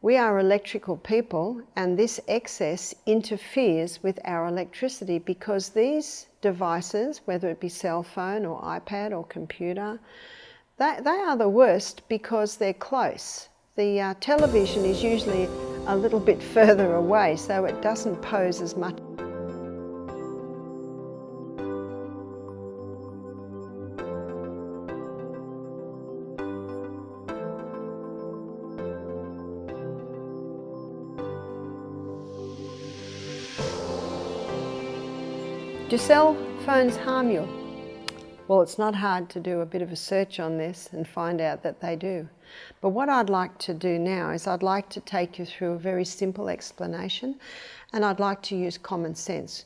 We are electrical people, and this excess interferes with our electricity because these devices, whether it be cell phone or iPad or computer, they are the worst because they're close. The television is usually a little bit further away, so it doesn't pose as much. Do cell phones harm you? Well, it's not hard to do a bit of a search on this and find out that they do. But what I'd like to do now is I'd like to take you through a very simple explanation, and I'd like to use common sense.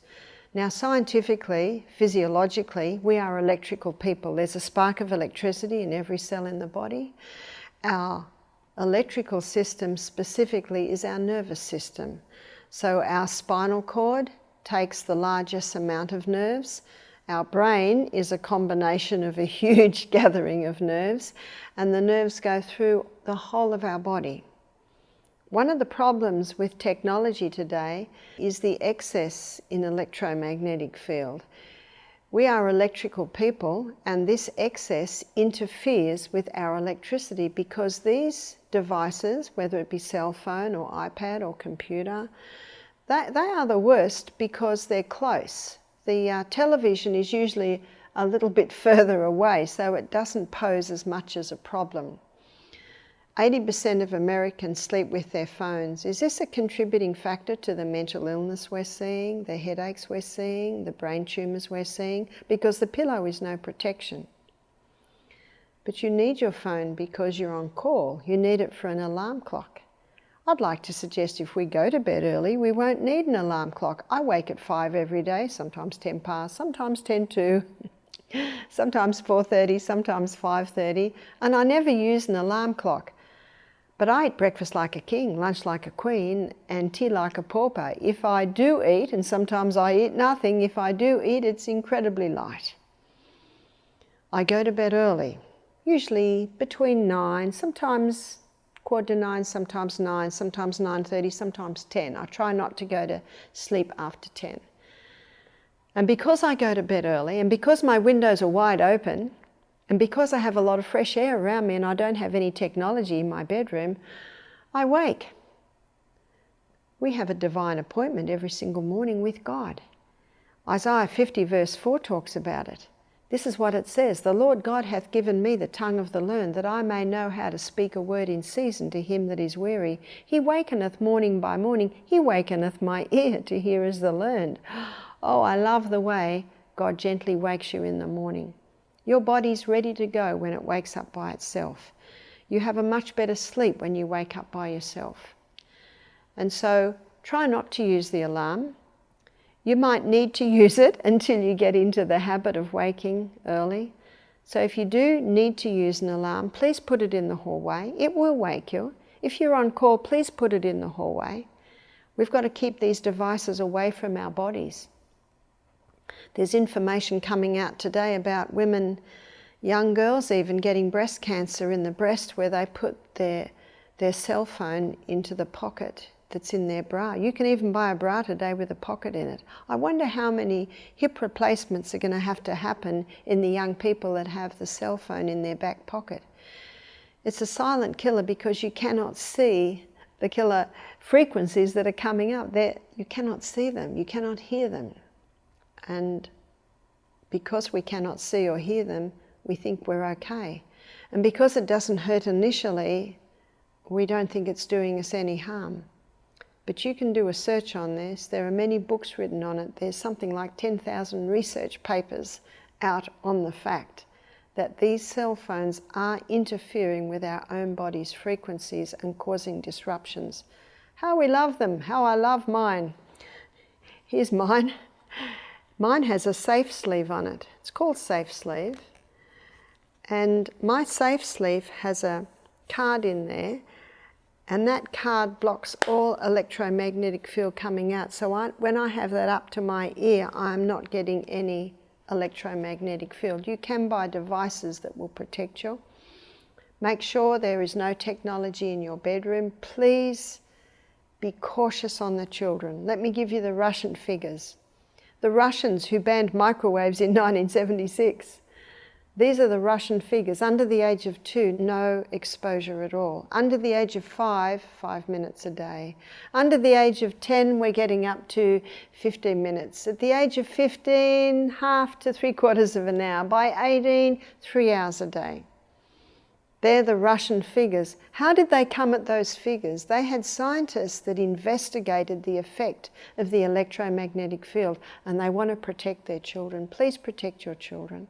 Now, scientifically, physiologically, we are electrical people. There's a spark of electricity in every cell in the body. Our electrical system specifically is our nervous system. So our spinal cord takes the largest amount of nerves. Our brain is a combination of a huge gathering of nerves, and the nerves go through the whole of our body. One of the problems with technology today is the excess in electromagnetic field. We are electrical people, and this excess interferes with our electricity because these devices, whether it be cell phone or iPad or computer, they are the worst because they're close. The television is usually a little bit further away, so it doesn't pose as much as a problem. 80% of Americans sleep with their phones. Is this a contributing factor to the mental illness we're seeing, the headaches we're seeing, the brain tumours we're seeing? Because the pillow is no protection. But you need your phone because you're on call. You need it for an alarm clock. I'd like to suggest if we go to bed early, we won't need an alarm clock. I wake at 5 every day, sometimes 10 past, sometimes 10 to, sometimes 4:30, sometimes 5:30, and I never use an alarm clock. But I eat breakfast like a king, lunch like a queen, and tea like a pauper. If I do eat, and sometimes I eat nothing, if I do eat, it's incredibly light. I go to bed early, usually between 9, sometimes 8:45, sometimes 9, sometimes 9:30, sometimes 10. I try not to go to sleep after 10. And because I go to bed early, and because my windows are wide open, and because I have a lot of fresh air around me and I don't have any technology in my bedroom, I wake. We have a divine appointment every single morning with God. Isaiah 50 verse 4 talks about it. This is what it says, "The Lord God hath given me the tongue of the learned, that I may know how to speak a word in season to him that is weary. He wakeneth morning by morning, he wakeneth my ear to hear as the learned." Oh, I love the way God gently wakes you in the morning. Your body's ready to go when it wakes up by itself. You have a much better sleep when you wake up by yourself. And so try not to use the alarm. You might need to use it until you get into the habit of waking early. So if you do need to use an alarm, please put it in the hallway. It will wake you. If you're on call, please put it in the hallway. We've got to keep these devices away from our bodies. There's information coming out today about women, young girls even, getting breast cancer in the breast where they put their cell phone into the pocket that's in their bra. You can even buy a bra today with a pocket in it. I wonder how many hip replacements are going to have to happen in the young people that have the cell phone in their back pocket. It's a silent killer because you cannot see the killer frequencies that are coming up. You cannot see them, you cannot hear them. And because we cannot see or hear them, we think we're okay. And because it doesn't hurt initially, we don't think it's doing us any harm. But you can do a search on this. There are many books written on it. There's something like 10,000 research papers out on the fact that these cell phones are interfering with our own body's frequencies and causing disruptions. How we love them, how I love mine. Here's mine. Mine has a safe sleeve on it. It's called Safe Sleeve. And my safe sleeve has a card in there, and that card blocks all electromagnetic field coming out. So when I have that up to my ear, I'm not getting any electromagnetic field. You can buy devices that will protect you. Make sure there is no technology in your bedroom. Please be cautious on the children. Let me give you the Russian figures. The Russians who banned microwaves in 1976. These are the Russian figures. Under the age of 2, no exposure at all. Under the age of 5, 5 minutes a day. Under the age of 10, we're getting up to 15 minutes. At the age of 15, half to 3/4 of an hour. By 18, 3 hours a day. They're the Russian figures. How did they come at those figures? They had scientists that investigated the effect of the electromagnetic field, and they want to protect their children. Please protect your children.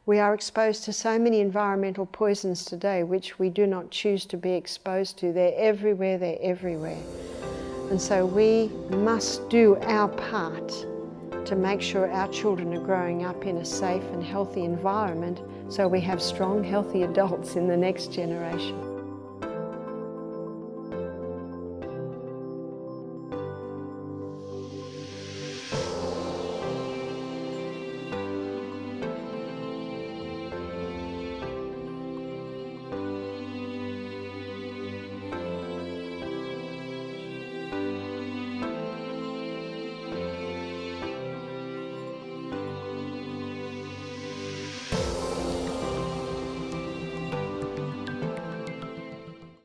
We are exposed to so many environmental poisons today which we do not choose to be exposed to. They're everywhere, they're everywhere. And so we must do our part to make sure our children are growing up in a safe and healthy environment so we have strong, healthy adults in the next generation.